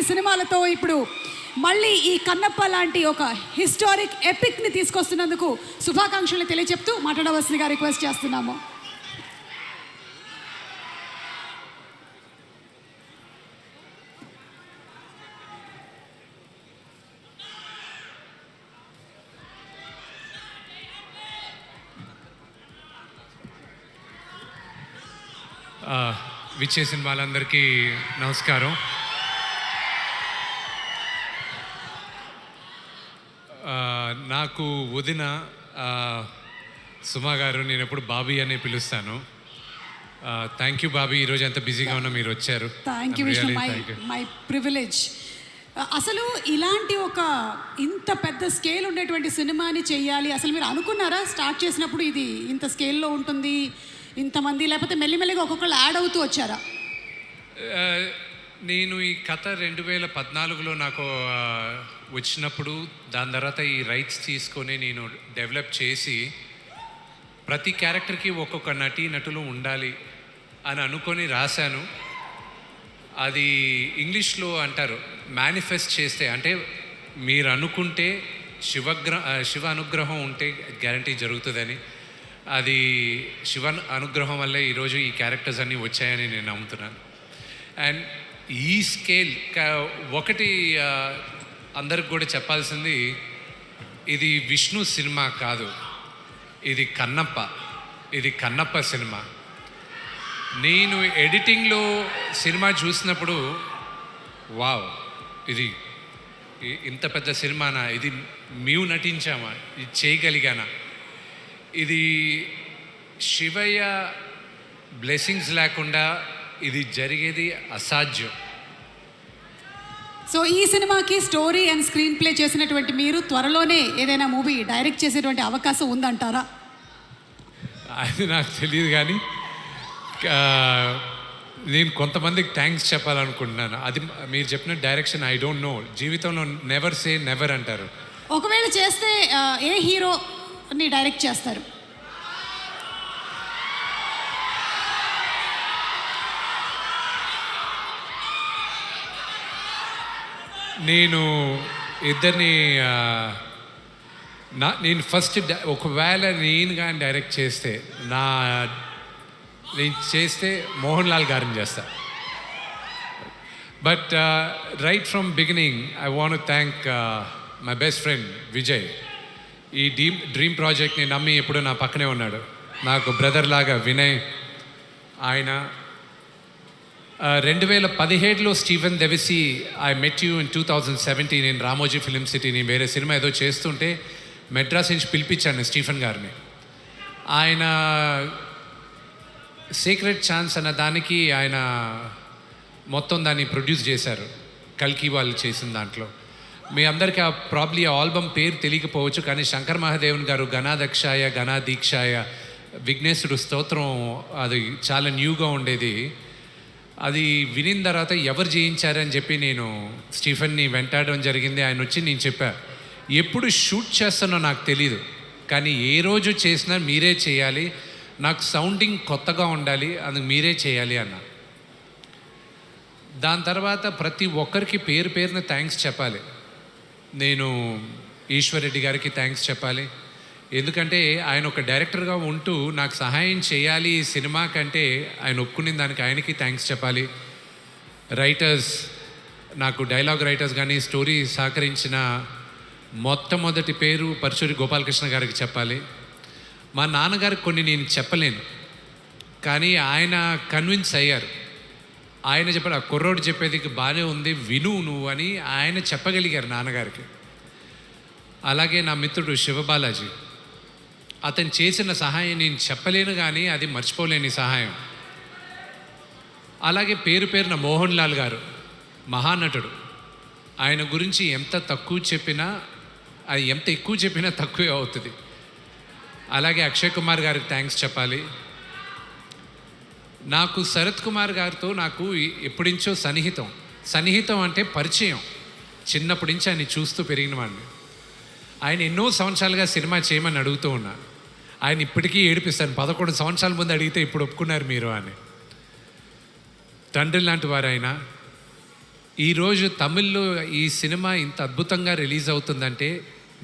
సినిమాలతో ఇప్పుడు మళ్ళీ ఈ కన్నప్ప లాంటి ఒక హిస్టారిక్ ఎపిక్ని తీసుకొస్తున్నందుకు శుభాకాంక్షలు తెలియజెప్తూ మాట్లాడవలసిందిగా రిక్వెస్ట్ చేస్తున్నాము. విచ్చేసిన వాళ్ళందరికీ నమస్కారం. నాకు వదిన సుమా గారు, నేను ఎప్పుడు బాబీ అనే పిలుస్తాను. థ్యాంక్ యూ బాబీ, ఈరోజు ఎంత బిజీగా ఉన్నా మీరు వచ్చారు. Thank you Vishnu, my privilege. అసలు ఇలాంటి ఒక ఇంత పెద్ద స్కేల్ ఉండేటువంటి సినిమాని చెయ్యాలి, అసలు మీరు అనుకున్నారా స్టార్ట్ చేసినప్పుడు ఇది ఇంత స్కేల్లో ఉంటుంది ఇంతమంది, లేకపోతే మెల్లిమెల్లిగా ఒక్కొక్కళ్ళు యాడ్ అవుతూ వచ్చారా? నేను ఈ కథ 2014లో నాకు వచ్చినప్పుడు, దాని తర్వాత ఈ రైట్స్ తీసుకొని నేను డెవలప్ చేసి ప్రతి క్యారెక్టర్కి ఒక్కొక్క నటులు ఉండాలి అని అనుకొని రాశాను. అది ఇంగ్లీష్లో అంటారు మేనిఫెస్ట్ చేస్తే, అంటే మీరు అనుకుంటే శివ అనుగ్రహం ఉంటే గ్యారంటీ జరుగుతుందని. అది శివ అనుగ్రహం వల్లే ఈరోజు ఈ క్యారెక్టర్స్ అన్నీ వచ్చాయని నేను నమ్ముతున్నాను. అండ్ ఈ స్కేల్ ఒకటి అందరికి కూడా చెప్పాల్సింది, ఇది విష్ణు సినిమా కాదు, ఇది కన్నప్ప సినిమా. నేను ఎడిటింగ్లో సినిమా చూసినప్పుడు వావ్, ఇది ఇంత పెద్ద సినిమానా, ఇది మేము నటించామా, ఇది చేయగలిగానా, ఇది శివయ్య బ్లెస్సింగ్స్ లేకుండా ఇది జరిగేది అసాధ్యం. సో ఈ సినిమాకి స్టోరీ అండ్ స్క్రీన్ ప్లే చేసినటువంటి మీరు త్వరలోనే ఏదైనా మూవీ డైరెక్ట్ చేసేటువంటి అవకాశం ఉందంటారా? అది నాకు తెలియదు, కానీ నేను కొంతమందికి థ్యాంక్స్ చెప్పాలనుకుంటున్నాను. అది మీరు చెప్పిన డైరెక్షన్ ఐ డోంట్ నో, జీవితంలో నెవర్ సే నెవర్ అంటారు. ఒకవేళ చేస్తే ఏ హీరోని డైరెక్ట్ చేస్తారు? నేను ఇద్దరిని నేను ఫస్ట్ ఒకవేళ నేను కానీ డైరెక్ట్ చేస్తే నేను చేస్తే మోహన్ లాల్ గారిని చేస్తా. But right from beginning I want thank my best friend Vijay. ఈ డ్రీమ్ ప్రాజెక్ట్ని నమ్మి ఎప్పుడు నా పక్కనే ఉన్నాడు, నాకు బ్రదర్ లాగా వినయ్. ఆయన 2017లో స్టీఫెన్ దెవిసి ఐ మెట్ యూ ఇన్ 2017 నేను రామోజీ ఫిలిం సిటీ, నేను వేరే సినిమా ఏదో చేస్తుంటే మెడ్రాస్ నుంచి పిలిపించాను స్టీఫెన్ గారిని. ఆయన సీక్రెట్ ఛాన్స్ అన్న దానికి ఆయన మొత్తం దాన్ని ప్రొడ్యూస్ చేశారు, కల్కి వాళ్ళు చేసిన దాంట్లో. మీ అందరికీ ప్రాబ్లీ ఆ ఆల్బమ్ పేరు తెలియకపోవచ్చు, కానీ శంకర్ మహాదేవన్ గారు గణాదక్షాయ గణాదీక్షాయ విఘ్నేశ్వరుడు స్తోత్రం, అది చాలా న్యూగా ఉండేది. అది వినిన తర్వాత ఎవరు చేయించారని చెప్పి నేను స్టీఫెన్ని వెంటాడడం జరిగింది. ఆయన వచ్చి నేను చెప్పా, ఎప్పుడు షూట్ చేస్తానో నాకు తెలీదు, కానీ ఏ రోజు చేసినా మీరే చేయాలి, నాకు సౌండింగ్ కొత్తగా ఉండాలి, అందుకు మీరే చేయాలి అన్న. దాని తర్వాత ప్రతి ఒక్కరికి పేరు పేరున థ్యాంక్స్ చెప్పాలి. నేను ఈశ్వర్ రెడ్డి గారికి థ్యాంక్స్ చెప్పాలి, ఎందుకంటే ఆయన ఒక డైరెక్టర్గా ఉంటూ నాకు సహాయం చేయాలి ఈ సినిమా కంటే ఆయన ఒప్పుకునే దానికి ఆయనకి థ్యాంక్స్ చెప్పాలి. రైటర్స్, నాకు డైలాగ్ రైటర్స్ కానీ స్టోరీ సహకరించిన మొట్టమొదటి పేరు పరశురి గోపాలకృష్ణ గారికి చెప్పాలి. మా నాన్నగారికి కొన్ని నేను చెప్పలేను, కానీ ఆయన కన్విన్స్ అయ్యారు. ఆయన చెప్పారు, ఆ కుర్రోడు చెప్పేది బాగానే ఉంది, విను నువ్వు అని ఆయన చెప్పగలిగారు నాన్నగారికి. అలాగే నా మిత్రుడు శివబాలాజీ, అతను చేసిన సహాయం నేను చెప్పలేను, కానీ అది మర్చిపోలేని సహాయం. అలాగే పేరు పేరున మోహన్ లాల్ గారు, మహానటుడు, ఆయన గురించి ఎంత తక్కువ చెప్పినా, అది ఎంత ఎక్కువ చెప్పినా తక్కువే అవుతుంది. అలాగే అక్షయ్ కుమార్ గారికి థ్యాంక్స్ చెప్పాలి. నాకు శరత్ కుమార్ గారితో నాకు ఎప్పుడించో సన్నిహితం అంటే పరిచయం, చిన్నప్పటి నుంచి ఆయన చూస్తూ పెరిగిన వాడిని. ఆయన ఎన్నో సంవత్సరాలుగా సినిమా చేయమని అడుగుతూ ఉన్నా, ఆయన ఇప్పటికీ ఏడిపిస్తాను, 11 సంవత్సరాల ముందు అడిగితే ఇప్పుడు ఒప్పుకున్నారు మీరు అని. తండ్రి లాంటి వారు ఆయన. ఈరోజు తమిళ్లో ఈ సినిమా ఇంత అద్భుతంగా రిలీజ్ అవుతుందంటే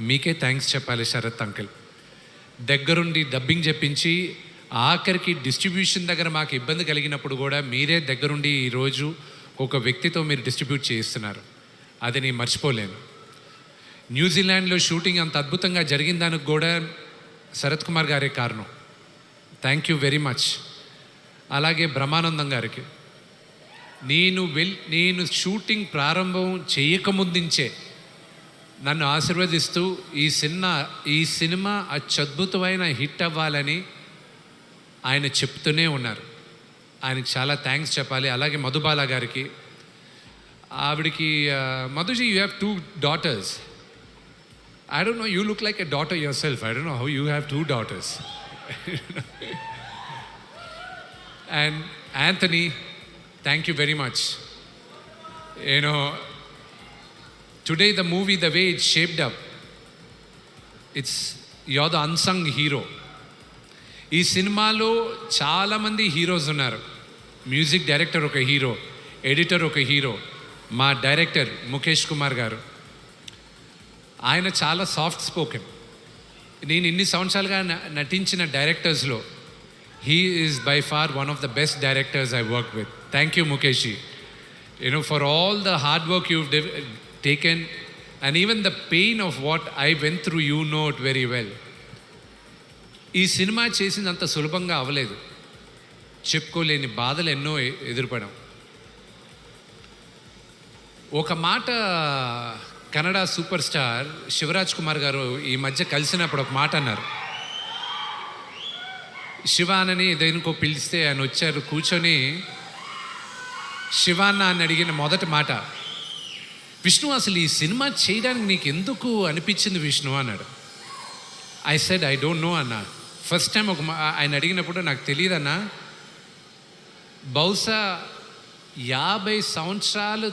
మీకే థ్యాంక్స్ చెప్పాలి శరత్ అంకుల్. దగ్గరుండి డబ్బింగ్ చెప్పించి ఆఖరికి డిస్ట్రిబ్యూషన్ దగ్గర మాకు ఇబ్బంది కలిగినప్పుడు కూడా మీరే దగ్గరుండి ఈరోజు ఒక వ్యక్తితో మీరు డిస్ట్రిబ్యూట్ చేయిస్తున్నారు. అది నేను మర్చిపోలేను. న్యూజిలాండ్లో షూటింగ్ అంత అద్భుతంగా జరిగిన దానికి కూడా శరత్ కుమార్ గారే కారణం. Thank you very much. అలాగే బ్రహ్మానందం గారికి నేను షూటింగ్ ప్రారంభం చేయకముందుంచే నన్ను ఆశీర్వదిస్తూ ఈ సినిమా అత్యద్భుతమైన హిట్ అవ్వాలని ఆయన చెప్తూనే ఉన్నారు. ఆయనకి చాలా థ్యాంక్స్ చెప్పాలి. అలాగే మధుబాల గారికి, ఆవిడికి మధుజీ you have 2 daughters. I don't know, you look like a daughter yourself. I don't know how you have 2 daughters. And Anthony, thank you very much. You know, today the movie, the way it's shaped up, you're the unsung hero. ఈ సినిమాలో చాలామంది heroes ఉన్నారు. Music director ఒక hero, editor ఒక hero, మా director Mukesh Kumar గారు. ఆయన చాలా సాఫ్ట్ స్పోకెన్. నేను ఇన్ని సంవత్సరాలుగా నటించిన డైరెక్టర్స్లో he is by far one of the best directors I work with. Thank you Mukesh ji, you know for all the hard work you taken and even the pain of what I went through, you know it very well. ఈ cinema చేసినంత సులభంగా అవ్వలేదు. చెప్పుకోలేని బాధలు ఎన్నో ఎదురుపడాం. ఒక మాట కన్నడ సూపర్ స్టార్ శివరాజ్ కుమార్ గారు ఈ మధ్య కలిసినప్పుడు ఒక మాట అన్నారు. శివానని దేనికో పిలిస్తే ఆయన వచ్చారు, కూర్చొని శివాన్న అని అడిగిన మొదటి మాట, విష్ణు అసలు ఈ సినిమా చేయడానికి నీకు ఎందుకు అనిపించింది విష్ణు అన్నాడు. I said I don't know అన్న. ఫస్ట్ టైం ఆయన అడిగినప్పుడు నాకు తెలియదన్నా, బహుశా 50 సంవత్సరాలు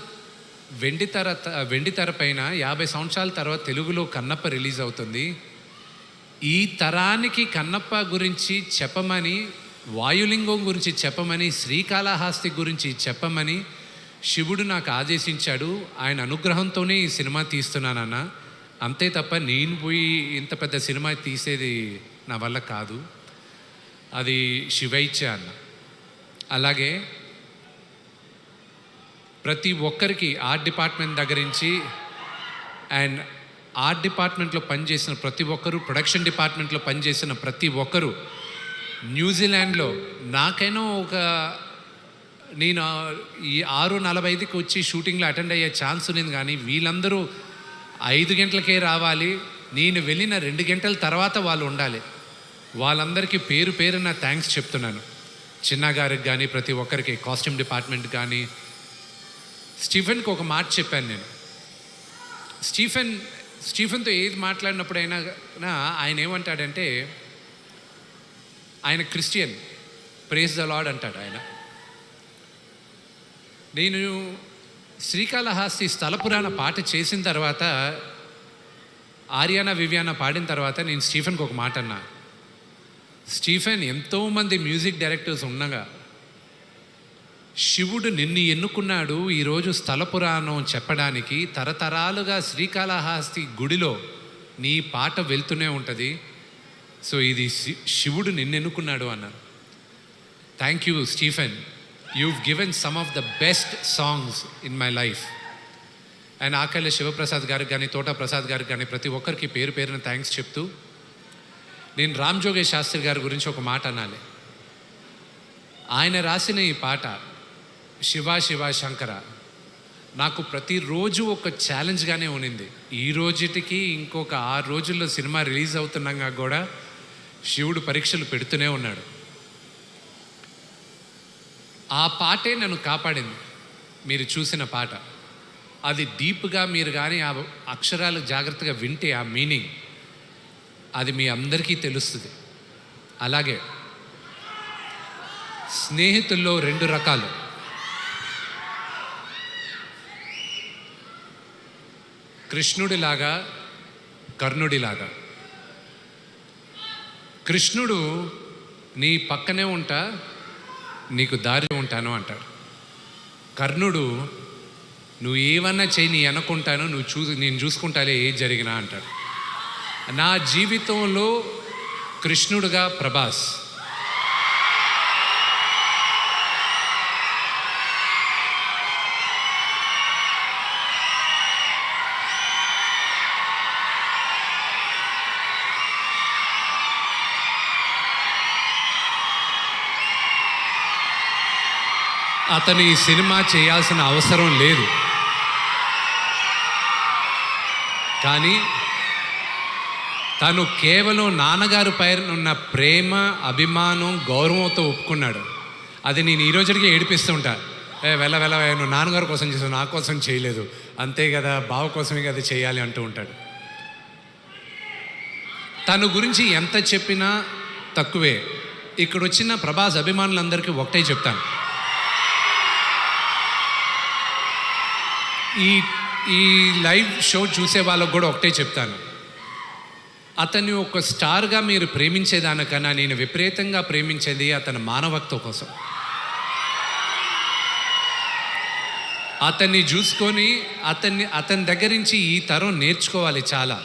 వెండి తెర పైన 50 సంవత్సరాల తర్వాత తెలుగులో కన్నప్ప రిలీజ్ అవుతుంది. ఈ తరానికి కన్నప్ప గురించి చెప్పమని, వాయులింగం గురించి చెప్పమని, శ్రీకాళహస్తి గురించి చెప్పమని శివుడు నాకు ఆదేశించాడు. ఆయన అనుగ్రహంతోనే ఈ సినిమా తీస్తున్నానన్న. అంతే తప్ప నేను పోయి ఇంత పెద్ద సినిమా తీసేది నా వల్ల కాదు, అది శివైచ్చ అన్న. అలాగే ప్రతి ఒక్కరికి ఆర్ట్ డిపార్ట్మెంట్ దగ్గర నుంచి అండ్ ఆర్ట్ డిపార్ట్మెంట్లో పనిచేసిన ప్రతి ఒక్కరు, ప్రొడక్షన్ డిపార్ట్మెంట్లో పనిచేసిన ప్రతి ఒక్కరు, న్యూజిలాండ్లో నాకైనా నేను ఈ 6:45కి వచ్చి షూటింగ్లో అటెండ్ అయ్యే ఛాన్స్ ఉంది. కానీ వీళ్ళందరూ 5 గంటలకే రావాలి, నేను వెళ్ళిన 2 గంటల తర్వాత వాళ్ళు ఉండాలి. వాళ్ళందరికీ పేరు పేరున థ్యాంక్స్ చెప్తున్నాను. చిన్న గారికి కానీ, ప్రతి ఒక్కరికి, కాస్ట్యూమ్ డిపార్ట్మెంట్ కానీ. స్టీఫెన్కి ఒక మాట చెప్పాను నేను. స్టీఫెన్తో ఏది మాట్లాడినప్పుడైనా ఆయన ఏమంటాడంటే, ఆయన క్రిస్టియన్, ప్రేజ్ ద లార్డ్ అంటాడు ఆయన. నేను శ్రీకాళహస్తి స్థల పురాణ పాట చేసిన తర్వాత, ఆర్యానా వివియానా పాడిన తర్వాత నేను స్టీఫెన్కి ఒక మాట అన్నా, స్టీఫెన్, ఎంతోమంది మ్యూజిక్ డైరెక్టర్స్ ఉండగా శివుడు నిన్ను ఎన్నుకున్నాడు ఈరోజు స్థల పురాణం చెప్పడానికి. తరతరాలుగా శ్రీకాళహస్తి గుడిలో నీ పాట వెళ్తూనే ఉంటుంది. సో ఇది శివుడు నిన్ను ఎన్నుకున్నాడు అన్నారు. Thank you Stephen, you've given some of the best songs in my life. And Akella Sivaprasad గారికి కానీ, తోట ప్రసాద్ గారికి కానీ, ప్రతి ఒక్కరికి పేరు పేరున థ్యాంక్స్ చెప్తూ, నేను రామ్ జోగేష్ శాస్త్రి గారి గురించి ఒక మాట అనాలి. ఆయన రాసిన ఈ పాట శివ శివ శంకర నాకు ప్రతిరోజు ఒక ఛాలెంజ్గానే ఉన్నింది. ఈ రోజుటికి ఇంకొక 6 రోజుల్లో సినిమా రిలీజ్ అవుతున్నాగా కూడా శివుడు పరీక్షలు పెడుతూనే ఉన్నాడు. ఆ పాటే నన్ను కాపాడింది. మీరు చూసిన పాట అది డీప్గా మీరు కానీ ఆ అక్షరాలు జాగ్రత్తగా వింటే ఆ మీనింగ్ అది మీ అందరికీ తెలుస్తుంది. అలాగే స్నేహితుల్లో 2 రకాలు. కృష్ణుడిలాగా, కర్ణుడిలాగా. కృష్ణుడు నీ పక్కనే ఉంటా, నీకు దారి ఉంటాను అంటాడు. కర్ణుడు నువ్వు ఏమన్నా చెయ్యి, నీ అనుకుంటాను, నేను చూసుకుంటాలే ఏది జరిగినా అంటాడు. నా జీవితంలో కృష్ణుడుగా ప్రభాస్, అతను ఈ సినిమా చేయాల్సిన అవసరం లేదు, కానీ తను కేవలం నాన్నగారి పైన ఉన్న ప్రేమ, అభిమానం, గౌరవంతో ఒప్పుకున్నాడు. అది నేను ఈ రోజుకి ఏడిపిస్తుంటా. వెళ్ళ నువ్వు నాన్నగారి కోసం చేసావు, నా కోసం చేయలేదు, అంతే కదా, బావ కోసమే కదా చేయాలి అంటూ ఉంటాడు. తను గురించి ఎంత చెప్పినా తక్కువే. ఇక్కడ వచ్చిన ప్రభాస్ అభిమానులందరికీ ఒకటే చెప్తాను, ఈ లైవ్ షో చూసే వాళ్ళకు కూడా ఒకటే చెప్తాను, అతన్ని ఒక స్టార్గా మీరు ప్రేమించేదానికన్నా నేను విపరీతంగా ప్రేమించేది అతని మానవత్వం కోసం. అతన్ని చూసుకొని అతని దగ్గర నుంచి ఈ తరం నేర్చుకోవాలి చాలా.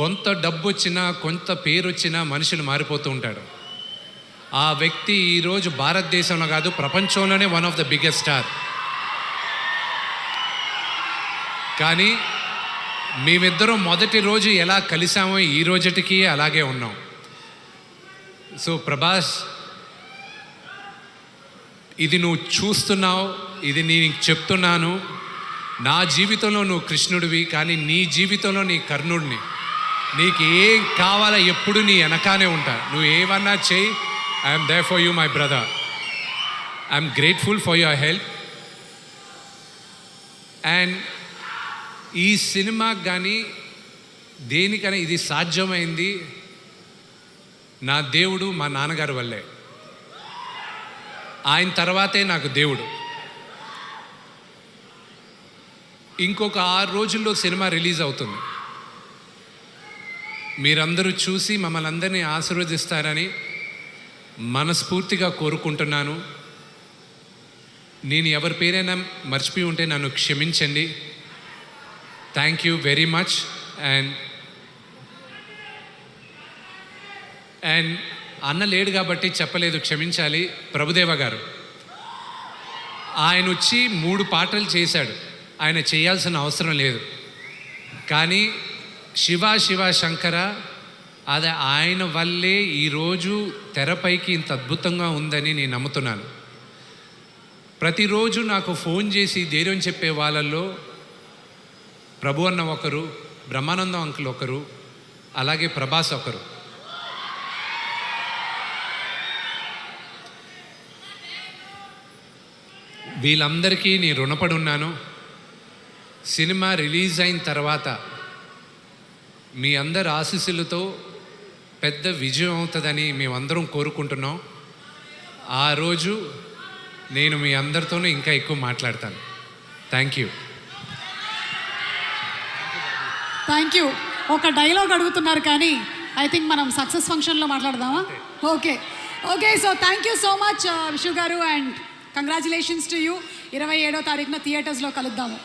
కొంత డబ్బు వచ్చినా, కొంత పేరు వచ్చినా మనుషులు మారిపోతూ ఉంటాడు. ఆ వ్యక్తి ఈరోజు భారతదేశంలో కాదు, ప్రపంచంలోనే one of the biggest star. కానీ మేమిద్దరం మొదటి రోజు ఎలా కలిసామో ఈ రోజుటికి అలాగే ఉన్నాం. సో ప్రభాస్, ఇది నువ్వు చూస్తున్నావు, ఇది నేను చెప్తున్నాను, నా జీవితంలో నువ్వు కృష్ణుడివి, కానీ నీ జీవితంలో నీ కర్ణుడిని. నీకు ఏం కావాలో ఎప్పుడు నీ వెనకానే ఉంటా, నువ్వు ఏమన్నా చేయి. I'm there for you my brother. I'm grateful for your help. And ఈ సినిమాకి కానీ దేనికైనా ఇది సాధ్యమైంది నా దేవుడు, మా నాన్నగారి వల్లే. ఆయన తర్వాతే నాకు దేవుడు. ఇంకొక 6 రోజుల్లో సినిమా రిలీజ్ అవుతుంది. మీరందరూ చూసి మమ్మల్ని అందరినీ ఆశీర్వదిస్తారని మనస్ఫూర్తిగా కోరుకుంటున్నాను. నేను ఎవరి పేరైనా మర్చిపోయి ఉంటే నన్ను క్షమించండి. Thank you very much. And అన్న లేడు కాబట్టి చెప్పలేదు, క్షమించాలి. ప్రభుదేవ గారు ఆయన వచ్చి 3 పాటలు చేశాడు, ఆయన చేయాల్సిన అవసరం లేదు. కానీ శివ శివ శంకర, అది ఆయన వల్లే ఈరోజు తెరపైకి ఇంత అద్భుతంగా ఉందని నేను నమ్ముతున్నాను. ప్రతిరోజు నాకు ఫోన్ చేసి ధైర్యం చెప్పే వాళ్ళల్లో ప్రభు అన్న ఒకరు, బ్రహ్మానందం అంకుల్ ఒకరు, అలాగే ప్రభాస్ ఒకరు. వీళ్ళందరికీ నేను రుణపడి ఉన్నాను. సినిమా రిలీజ్ అయిన తర్వాత మీ అందరి ఆశీస్సులతో పెద్ద విజయం అవుతుందని మేమందరం కోరుకుంటున్నాం. ఆ రోజు నేను మీ అందరితోనూ ఇంకా ఎక్కువ మాట్లాడతాను. Thank you. Thank you. ఒక డైలాగ్ అడుగుతున్నారు కానీ ఐ థింక్ మనం సక్సెస్ ఫంక్షన్లో మాట్లాడదామా? Okay so thank you so much Vishnu garu, and congratulations to you. 27వ తారీఖున థియేటర్స్లో కలుద్దాము.